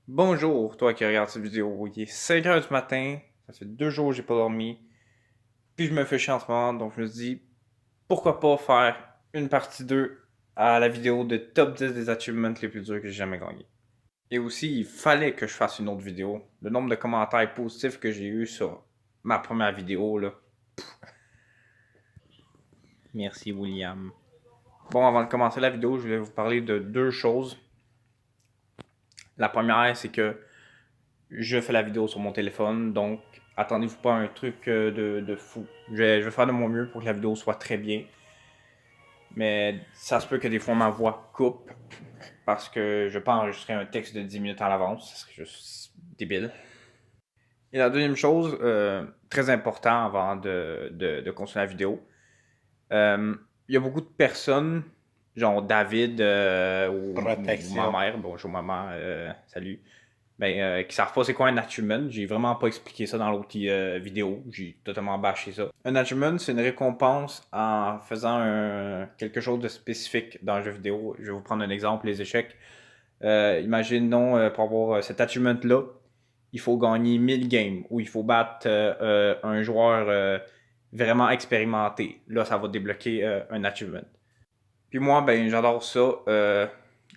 Bonjour, toi qui regardes cette vidéo. Il est 5 h du matin, ça fait 2 jours que j'ai pas dormi, puis je me fais chier en ce moment, donc je me suis dit, pourquoi pas faire une partie 2 à la vidéo de top 10 des achievements les plus durs que j'ai jamais gagné. Et aussi, il fallait que je fasse une autre vidéo. Le nombre de commentaires positifs que j'ai eu sur ma première vidéo, là. Merci, William. Bon, avant de commencer la vidéo, je voulais vous parler de deux choses. La première, c'est que je fais la vidéo sur mon téléphone, donc attendez-vous pas à un truc de fou. Je vais faire de mon mieux pour que la vidéo soit très bien. Mais ça se peut que des fois ma voix coupe parce que je vais pas enregistrer un texte de 10 minutes à l'avance. Ça serait juste débile. Et la deuxième chose, très important avant de continuer la vidéo, il y a beaucoup de personnes, genre David ou ma Protection. mère, bonjour maman, salut, qui savent pas c'est quoi un achievement. J'ai vraiment pas expliqué ça dans l'autre vidéo. J'ai totalement bâché ça. Un achievement, c'est une récompense en faisant quelque chose de spécifique dans le jeu vidéo. Je vais vous prendre un exemple, les échecs. Imaginons, pour avoir cet achievement-là, il faut gagner 1000 games ou il faut battre un joueur vraiment expérimenté. Là, ça va débloquer un achievement. Puis moi, ben, j'adore ça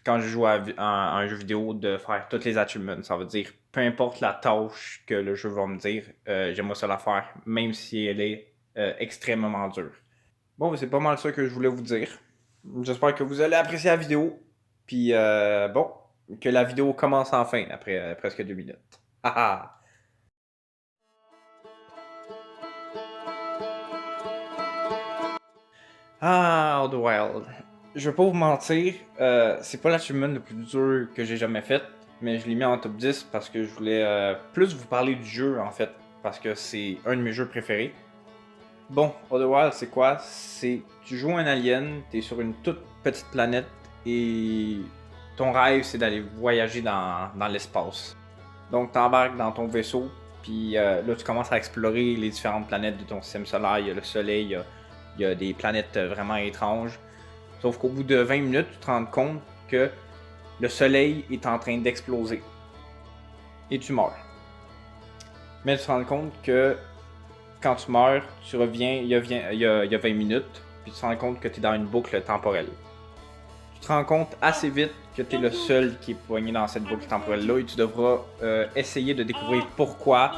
quand je joue à un jeu vidéo de faire toutes les achievements. Ça veut dire, peu importe la tâche que le jeu va me dire, j'aimerais ça la faire, même si elle est extrêmement dure. Bon, ben, c'est pas mal ça que je voulais vous dire. J'espère que vous allez apprécier la vidéo. Puis bon, que la vidéo commence enfin après presque 2 minutes. Haha! Ah, Outer Wild. Je vais pas vous mentir, c'est pas l'achievement le plus dur que j'ai jamais fait, mais je l'ai mis en top 10 parce que je voulais plus vous parler du jeu en fait, parce que c'est un de mes jeux préférés. Bon, Outer Wild, c'est quoi? C'est tu joues un alien, t'es sur une toute petite planète et ton rêve c'est d'aller voyager dans l'espace. Donc t'embarques dans ton vaisseau, puis là tu commences à explorer les différentes planètes de ton système solaire. Il y a le Soleil, il y a des planètes vraiment étranges. Sauf qu'au bout de 20 minutes, tu te rends compte que le Soleil est en train d'exploser. Et tu meurs. Mais tu te rends compte que quand tu meurs, tu reviens il y a 20 minutes, puis tu te rends compte que tu es dans une boucle temporelle. Tu te rends compte assez vite que tu es le seul qui est poigné dans cette boucle temporelle-là et tu devras essayer de découvrir pourquoi,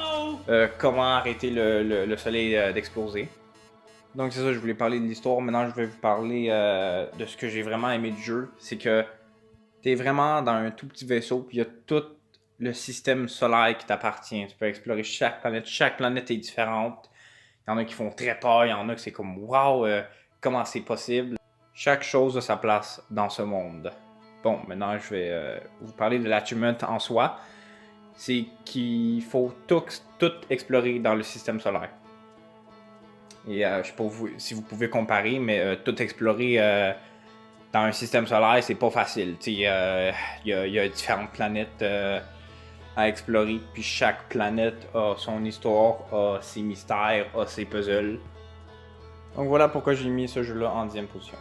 comment arrêter le soleil d'exploser. Donc c'est ça, je voulais parler de l'histoire. Maintenant, je vais vous parler de ce que j'ai vraiment aimé du jeu. C'est que tu es vraiment dans un tout petit vaisseau, puis il y a tout le système solaire qui t'appartient. Tu peux explorer chaque planète. Chaque planète est différente. Il y en a qui font très peur, il y en a qui c'est comme waouh, comment c'est possible. Chaque chose a sa place dans ce monde. Bon, maintenant je vais vous parler de l'achievement en soi. C'est qu'il faut tout explorer dans le système solaire. Et je sais pas si vous pouvez comparer, mais tout explorer dans un système solaire, c'est pas facile. Il y a différentes planètes à explorer, puis chaque planète a son histoire, a ses mystères, a ses puzzles. Donc voilà pourquoi j'ai mis ce jeu-là en 10e position.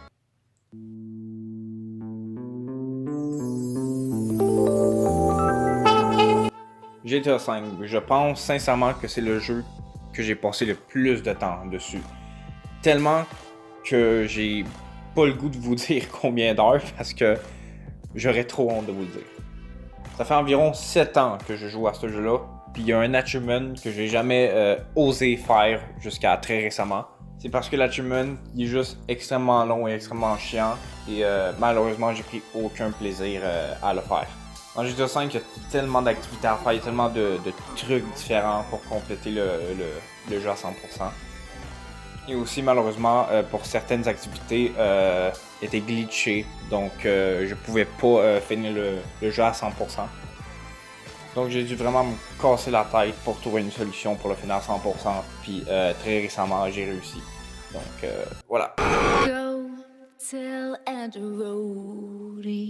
GTA V, je pense sincèrement que c'est le jeu que j'ai passé le plus de temps dessus. Tellement que j'ai pas le goût de vous dire combien d'heures parce que j'aurais trop honte de vous le dire. Ça fait environ 7 ans que je joue à ce jeu-là, puis il y a un achievement que j'ai jamais osé faire jusqu'à très récemment. C'est parce que l'achievement il est juste extrêmement long et extrêmement chiant, et malheureusement j'ai pris aucun plaisir à le faire. Dans GTA V, il y a tellement d'activités à faire, il y a tellement de trucs différents pour compléter le jeu à 100%. Et aussi, malheureusement, pour certaines activités, étaient glitchées. Donc, je pouvais pas finir le jeu à 100%. Donc, j'ai dû vraiment me casser la tête pour trouver une solution pour le finir à 100%. Puis, très récemment, j'ai réussi. Donc, voilà. Go tell Andrody.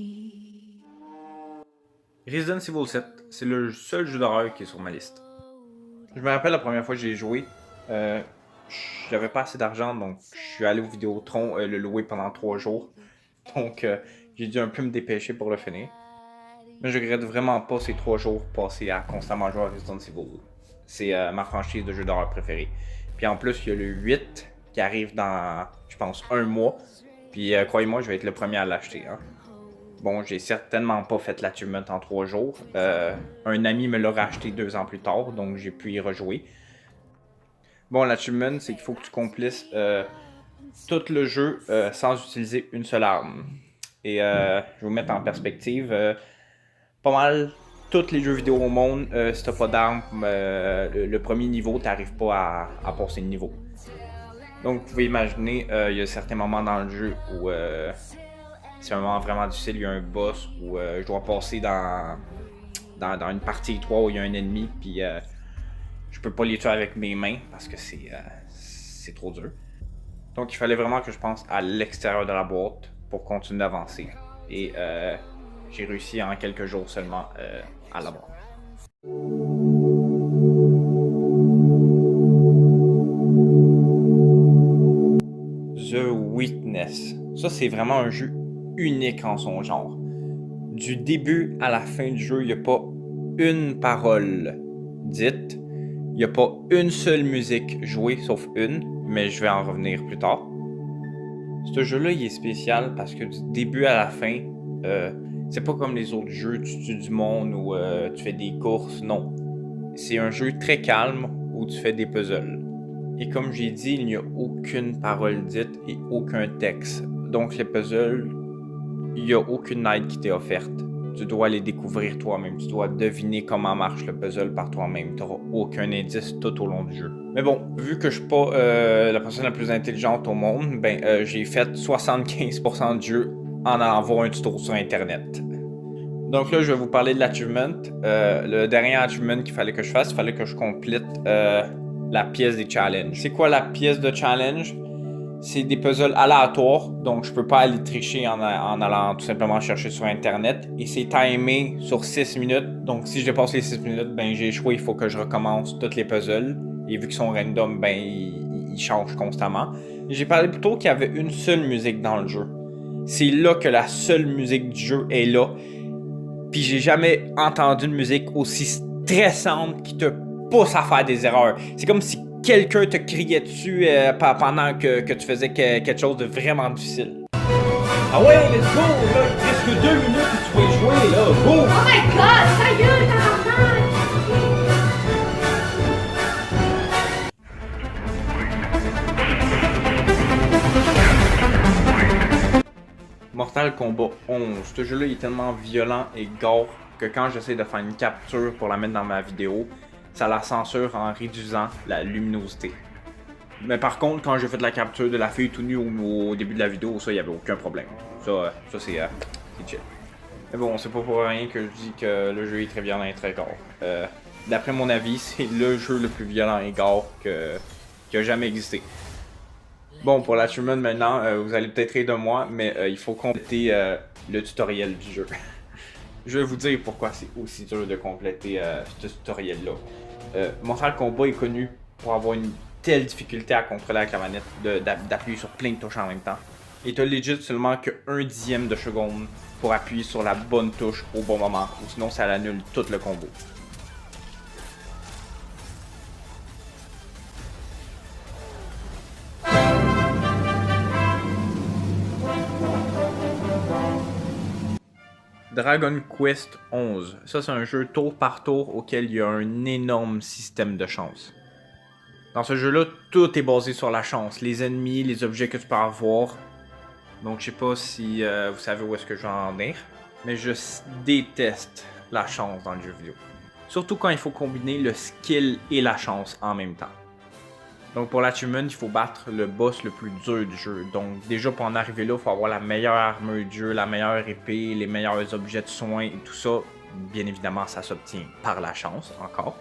Resident Evil 7, c'est le seul jeu d'horreur qui est sur ma liste. Je me rappelle la première fois que j'ai joué, euh, j'avais pas assez d'argent, donc je suis allé au Vidéotron le louer pendant 3 jours. Donc j'ai dû un peu me dépêcher pour le finir. Mais je regrette vraiment pas ces 3 jours passés à constamment jouer à Resident Evil. C'est ma franchise de jeu d'horreur préférée. Puis en plus, il y a le 8 qui arrive dans, je pense, un mois. Puis croyez-moi, je vais être le premier à l'acheter. Hein. Bon, j'ai certainement pas fait l'achievement en 3 jours. Un ami me l'a racheté 2 ans plus tard, donc j'ai pu y rejouer. Bon, l'achievement, c'est qu'il faut que tu complisses tout le jeu sans utiliser une seule arme. Et je vais vous mettre en perspective, pas mal tous les jeux vidéo au monde, si t'as pas d'arme, le premier niveau, t'arrives pas à passer le niveau. Donc vous pouvez imaginer, il y a certains moments dans le jeu où c'est un moment vraiment difficile, il y a un boss où je dois passer dans une partie 3 où il y a un ennemi, puis je peux pas les tuer avec mes mains parce que c'est trop dur. Donc il fallait vraiment que je pense à l'extérieur de la boîte pour continuer d'avancer. Et j'ai réussi en quelques jours seulement à l'avoir. The Witness. Ça, c'est vraiment un jeu unique en son genre. Du début à la fin du jeu, il n'y a pas une parole dite. Il n'y a pas une seule musique jouée, sauf une, mais je vais en revenir plus tard. Ce jeu-là, il est spécial parce que du début à la fin, c'est pas comme les autres jeux, tu tues du monde ou tu fais des courses, non. C'est un jeu très calme où tu fais des puzzles. Et comme j'ai dit, il n'y a aucune parole dite et aucun texte. Donc les puzzles, il n'y a aucune aide qui t'est offerte. Tu dois les découvrir toi-même. Tu dois deviner comment marche le puzzle par toi-même. Tu n'auras aucun indice tout au long du jeu. Mais bon, vu que je suis pas la personne la plus intelligente au monde, j'ai fait 75% du jeu en allant voir un tuto sur Internet. Donc là, je vais vous parler de l'achievement. Le dernier achievement qu'il fallait que je fasse, il fallait que je complète la pièce des challenges. C'est quoi la pièce de challenge? C'est des puzzles aléatoires, donc je peux pas aller tricher en allant tout simplement chercher sur Internet. Et c'est timé sur 6 minutes, donc si je dépasse les 6 minutes, j'ai échoué, il faut que je recommence tous les puzzles. Et vu qu'ils sont random, ils changent constamment. J'ai parlé plus tôt qu'il y avait une seule musique dans le jeu. C'est là que la seule musique du jeu est là. Puis j'ai jamais entendu une musique aussi stressante qui te pousse à faire des erreurs. C'est comme si quelqu'un te criait dessus pendant que tu faisais quelque chose de vraiment difficile. Ah ouais, let's go! Là, il reste que 2 minutes et tu vas y jouer, là. Go! Oh my god, sérieux, tabarnak! Mortal Kombat 11. Ce jeu-là il est tellement violent et gore que quand j'essaie de faire une capture pour la mettre dans ma vidéo, ça la censure en réduisant la luminosité. Mais par contre, quand j'ai fait la capture de la fille tout nue au début de la vidéo, ça, il n'y avait aucun problème. Ça c'est chill. Mais bon, c'est pas pour rien que je dis que le jeu est très violent et très gore. D'après mon avis, c'est le jeu le plus violent et gore qui a jamais existé. Bon, pour l'achievement maintenant, vous allez peut-être rire de moi, mais il faut compléter le tutoriel du jeu. Je vais vous dire pourquoi c'est aussi dur de compléter ce tutoriel-là. Mortal Kombat est connu pour avoir une telle difficulté à contrôler avec la manette, d'appuyer sur plein de touches en même temps. Et t'as legit seulement que 1/10 de seconde pour appuyer sur la bonne touche au bon moment, ou sinon ça annule tout le combo. Dragon Quest 11. Ça, c'est un jeu tour par tour auquel il y a un énorme système de chance. Dans ce jeu-là, tout est basé sur la chance. Les ennemis, les objets que tu peux avoir. Donc, je sais pas si vous savez où est-ce que je vais en venir. Mais je déteste la chance dans le jeu vidéo. Surtout quand il faut combiner le skill et la chance en même temps. Donc pour l'achievement, il faut battre le boss le plus dur du jeu. Donc déjà pour en arriver là, il faut avoir la meilleure armure du jeu, la meilleure épée, les meilleurs objets de soins et tout ça. Bien évidemment, ça s'obtient par la chance encore.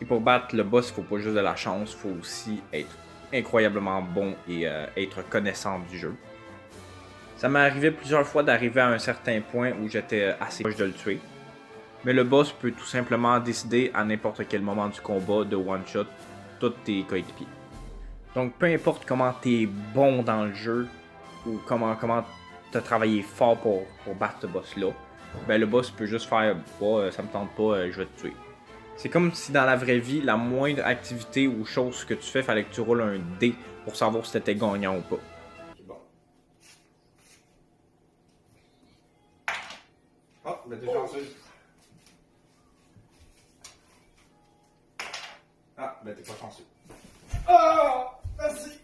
Et pour battre le boss, il faut pas juste de la chance, il faut aussi être incroyablement bon et être connaissant du jeu. Ça m'est arrivé plusieurs fois d'arriver à un certain point où j'étais assez proche de le tuer. Mais le boss peut tout simplement décider à n'importe quel moment du combat de one-shot tous tes coéquipiers. Donc peu importe comment t'es bon dans le jeu ou comment t'as travaillé fort pour battre ce boss là, ben le boss peut juste faire ça me tente pas, je vais te tuer. C'est comme si dans la vraie vie, la moindre activité ou chose que tu fais, fallait que tu roules un dé pour savoir si t'étais gagnant ou pas. Bon. Oh, ben t'es chanceuse. Ah, ben t'es pas chanceux. Ah! Merci!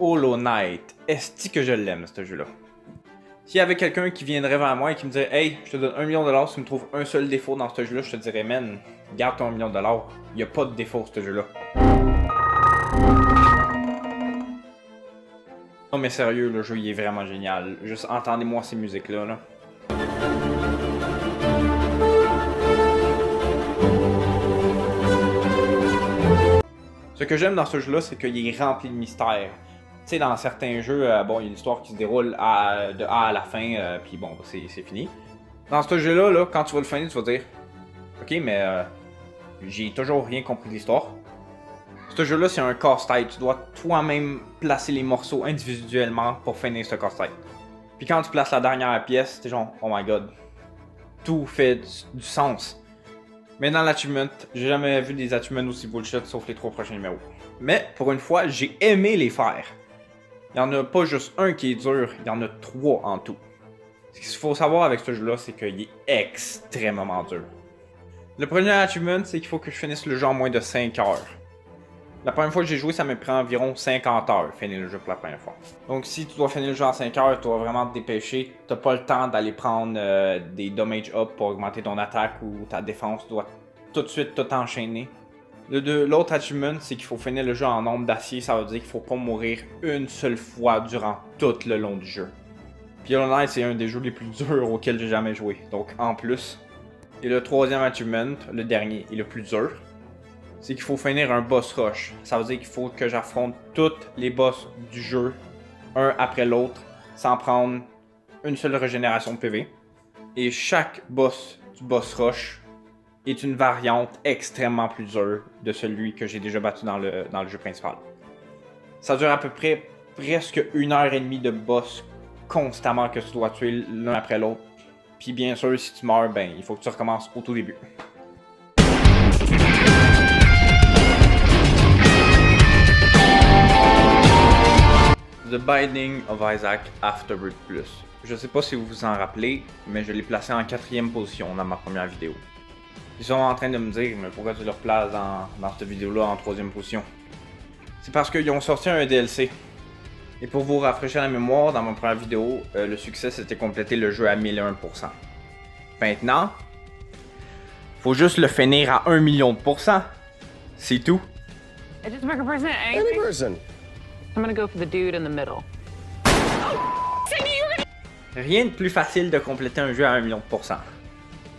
Hollow Knight. Est-ce que je l'aime, ce jeu-là? S'il y avait quelqu'un qui viendrait vers moi et qui me dirait « Hey, je te donne 1 million de dollars si tu me trouves un seul défaut dans ce jeu-là », je te dirais « Man, garde ton 1 million de dollars. Il n'y a pas de défaut, ce jeu-là. » Non mais sérieux, le jeu il est vraiment génial. Juste entendez-moi ces musiques-là. Là. Ce que j'aime dans ce jeu-là, c'est qu'il est rempli de mystères. Tu sais, dans certains jeux, bon, il y a une histoire qui se déroule de A à la fin, puis bon, c'est fini. Dans ce jeu-là, là, quand tu vas le finir, tu vas dire « Ok, mais j'ai toujours rien compris de l'histoire. » Ce jeu-là, c'est un casse-tête. Tu dois toi-même placer les morceaux individuellement pour finir ce casse-tête. Puis quand tu places la dernière pièce, t'es genre « Oh my god. » Tout fait du sens. Mais dans l'achievement, j'ai jamais vu des achievements aussi bullshit sauf les 3 prochains numéros. Mais pour une fois, j'ai aimé les faire. Il n'y en a pas juste un qui est dur, il y en a 3 en tout. Ce qu'il faut savoir avec ce jeu-là, c'est qu'il est extrêmement dur. Le premier achievement, c'est qu'il faut que je finisse le jeu en moins de 5 heures. La première fois que j'ai joué, ça me prend environ 50 heures finir le jeu pour la première fois. Donc si tu dois finir le jeu en 5 heures, tu dois vraiment te dépêcher. Tu n'as pas le temps d'aller prendre des damage up pour augmenter ton attaque ou ta défense. Tu dois tout de suite tout enchaîner. L'autre achievement, c'est qu'il faut finir le jeu en nombre d'acier. Ça veut dire qu'il faut pas mourir une seule fois durant tout le long du jeu. Puis Hollow Knight, c'est un des jeux les plus durs auxquels j'ai jamais joué. Donc en plus. Et le troisième achievement, le dernier et le plus dur, c'est qu'il faut finir un boss rush. Ça veut dire qu'il faut que j'affronte tous les boss du jeu, un après l'autre, sans prendre une seule régénération de PV. Et chaque boss du boss rush est une variante extrêmement plus dure de celui que j'ai déjà battu dans le jeu principal. Ça dure à peu près presque 1h30 de boss constamment que tu dois tuer l'un après l'autre. Puis bien sûr, si tu meurs, ben il faut que tu recommences au tout début. The Binding of Isaac Afterbirth Plus. Je sais pas si vous vous en rappelez, mais je l'ai placé en 4e position dans ma première vidéo. Ils sont en train de me dire, mais pourquoi tu le replaces dans cette vidéo-là en 3e position? C'est parce qu'ils ont sorti un DLC. Et pour vous rafraîchir la mémoire, dans ma première vidéo, le succès c'était compléter le jeu à 1001%. Maintenant, faut juste le finir à 1 million de %. C'est tout. It just make a person angry. Any person. I'm gonna go for the dude in the middle. Rien de plus facile de compléter un jeu à 1 million de %.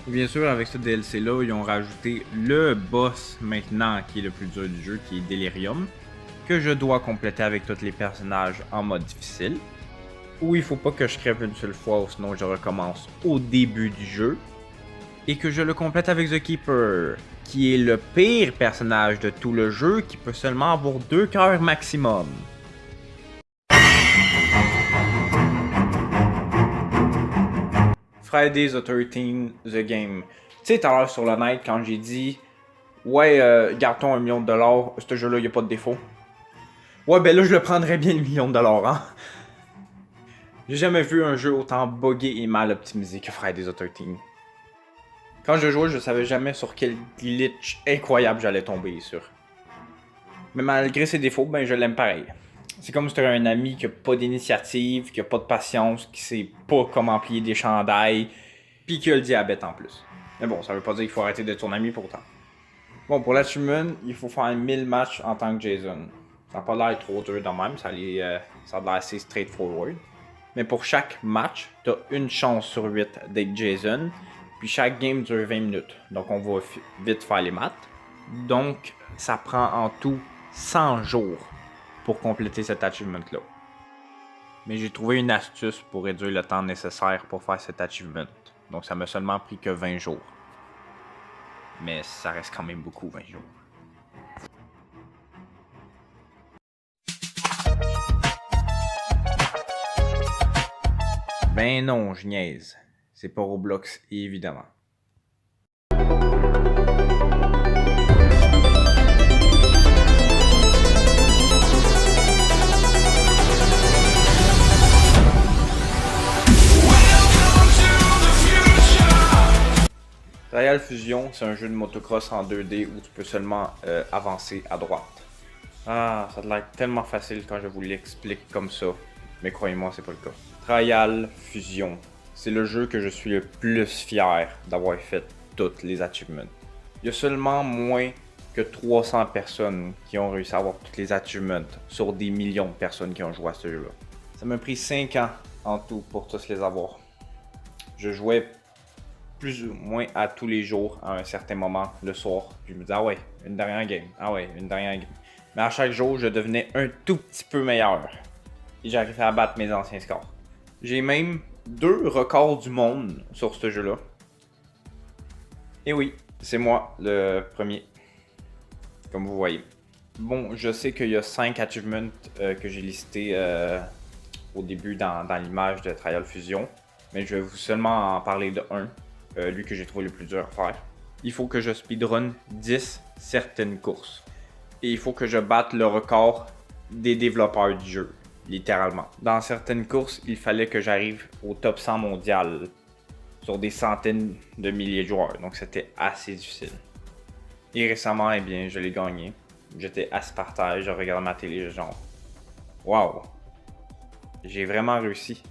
Et bien sûr, avec ce DLC-là, ils ont rajouté le boss maintenant qui est le plus dur du jeu, qui est Delirium, que je dois compléter avec tous les personnages en mode difficile. Où il faut pas que je crève une seule fois, ou sinon je recommence au début du jeu. Et que je le complète avec The Keeper, qui est le pire personnage de tout le jeu, qui peut seulement avoir 2 cœurs maximum. Friday the 13th, The Game. Tu sais, tout à l'heure sur le night, quand j'ai dit « Ouais, garde-ton 1 million de dollars, ce jeu-là, il a pas de défaut. » Ouais, ben là, je le prendrais bien le million de dollars, hein. J'ai jamais vu un jeu autant buggé et mal optimisé que Friday the 13th. Quand je jouais, je savais jamais sur quel glitch incroyable j'allais tomber sur. Mais malgré ses défauts, ben je l'aime pareil. C'est comme si tu avais un ami qui a pas d'initiative, qui a pas de patience, qui sait pas comment plier des chandails, pis qui a le diabète en plus. Mais bon, ça veut pas dire qu'il faut arrêter d'être ton ami pour autant. Bon, pour l'achievement, il faut faire 1000 matchs en tant que Jason. Ça n'a pas l'air trop dur de même, ça a l'air assez straightforward. Mais pour chaque match, tu as une chance sur 8 d'être Jason, puis chaque game dure 20 minutes. Donc on va vite faire les maths. Donc ça prend en tout 100 jours pour compléter cet achievement-là. Mais j'ai trouvé une astuce pour réduire le temps nécessaire pour faire cet achievement. Donc ça m'a seulement pris que 20 jours. Mais ça reste quand même beaucoup, 20 jours. Ben non, je niaise. C'est pas Roblox, évidemment. Trial Fusion, c'est un jeu de motocross en 2D où tu peux seulement avancer à droite. Ah, ça a l'air tellement facile quand je vous l'explique comme ça, mais croyez-moi, c'est pas le cas. Trial Fusion, c'est le jeu que je suis le plus fier d'avoir fait toutes les achievements. Il y a seulement moins que 300 personnes qui ont réussi à avoir toutes les achievements sur des millions de personnes qui ont joué à ce jeu-là. Ça m'a pris 5 ans en tout pour tous les avoir. Je jouais plus ou moins à tous les jours à un certain moment le soir. Je me disais, ah ouais, une dernière game, ah ouais, une dernière game. Mais à chaque jour, je devenais un tout petit peu meilleur. Et j'arrivais à battre mes anciens scores. J'ai même 2 records du monde sur ce jeu-là. Et oui, c'est moi le premier. Comme vous voyez. Bon, je sais qu'il y a 5 achievements que j'ai listés au début dans l'image de Trial Fusion. Mais je vais vous seulement en parler de un. Lui que j'ai trouvé le plus dur à faire. Il faut que je speedrun 10 certaines courses. Et il faut que je batte le record des développeurs du jeu, littéralement. Dans certaines courses, il fallait que j'arrive au top 100 mondial sur des centaines de milliers de joueurs. Donc c'était assez difficile. Et récemment, eh bien, je l'ai gagné. J'étais assis par terre, je regardais ma télé, genre, waouh, j'ai vraiment réussi.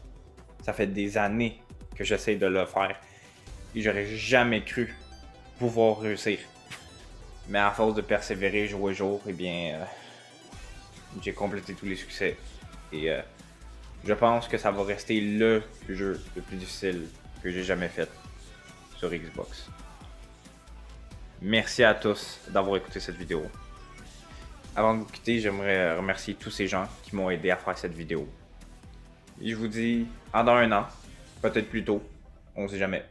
Ça fait des années que j'essaie de le faire. Et j'aurais jamais cru pouvoir réussir. Mais à force de persévérer jour et jour, eh bien, j'ai complété tous les succès. Et je pense que ça va rester le jeu le plus difficile que j'ai jamais fait sur Xbox. Merci à tous d'avoir écouté cette vidéo. Avant de vous quitter, j'aimerais remercier tous ces gens qui m'ont aidé à faire cette vidéo. Et je vous dis à dans un an, peut-être plus tôt, on sait jamais.